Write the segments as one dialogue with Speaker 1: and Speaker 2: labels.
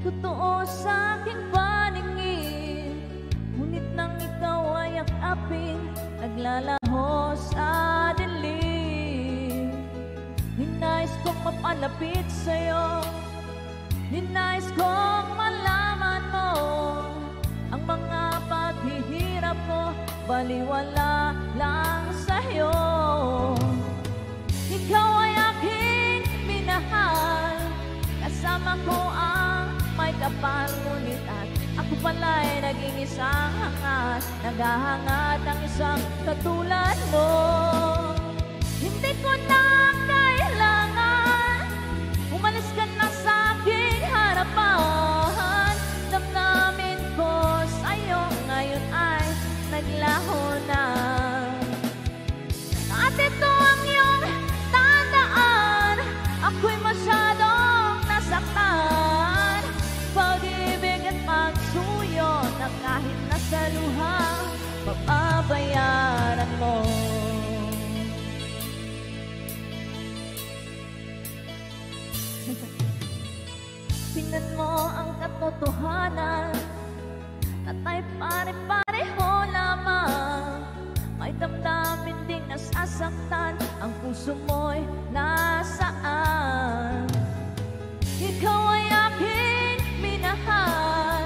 Speaker 1: totoo sa aking paningin, ngunit nang ikaw ay akapin, naglalaho sa dilim. Ninais kong mapalapit sa'yo, ninais kong malaman mo ang mga paghihirap ko, baliwala lang sa'yo. Ikaw ay aking minahal, kasama ko ang may kapal, ngunit at ako pala'y naging isang hangas, naghahangad ng isang katulad mo. Hindi ko na kailangan, umalis ka na sa aking harapan. Damdamin ko sa'yo ngayon ay naglaho na. At ito ang iyong tandaan, ako'y masyadong nasaktan. Pag-ibig at pagsuyo na kahit nasa luha, papabayaran mo. Tingnan mo ang katotohanan, na tayo pare-pareho lamang. May damdamin ding nasasaktan, ang puso mo'y nasaan. Ikaw ay aking minahal,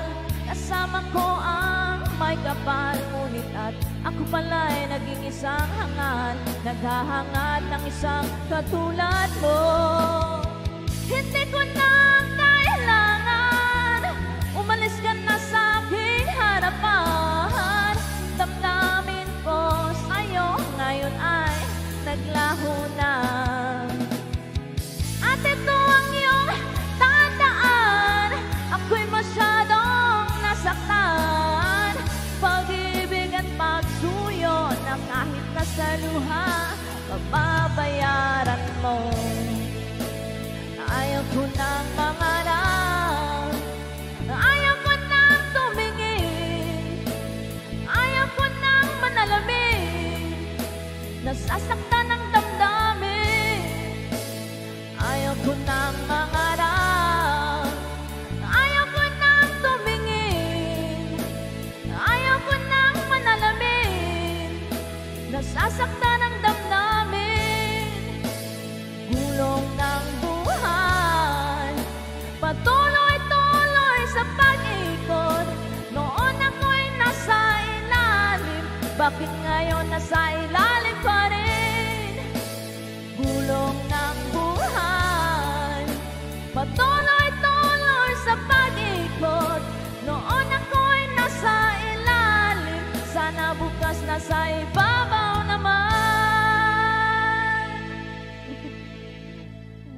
Speaker 1: kasama ko ang may kapal, ngunit at ako pala'y naging isang hangal, naghahangad ng isang katulad mo. Hindi ko na kailangan, umalis ka na sa aking harapan. Damdamin ko sa'yo ngayon ay naglaho na. At ito ang iyong tandaan, ako'y masyadong nasaktan. Pag-ibig at pagsuyo na kahit nasa luha, pababayaran mo. Ayaw ko nang mangarap, ayaw ko nang tumingin, ayaw ko nang manalamin, nasasaktan ang damdamin. Ayaw ko nang mangarap, ayaw ko nang tumingin, ayaw ko nang manalamin, nasasaktan ang damdamin. Gulong ng buhay, patuloy-tuloy sa pag-ikot. Noon ako'y nasa ilalim, bakit ngayon nasa ilalim pa rin? Gulong ng buhay, patuloy-tuloy sa pag-ikot. Noon ako'y nasa ilalim, sana bukas nasa ibabaw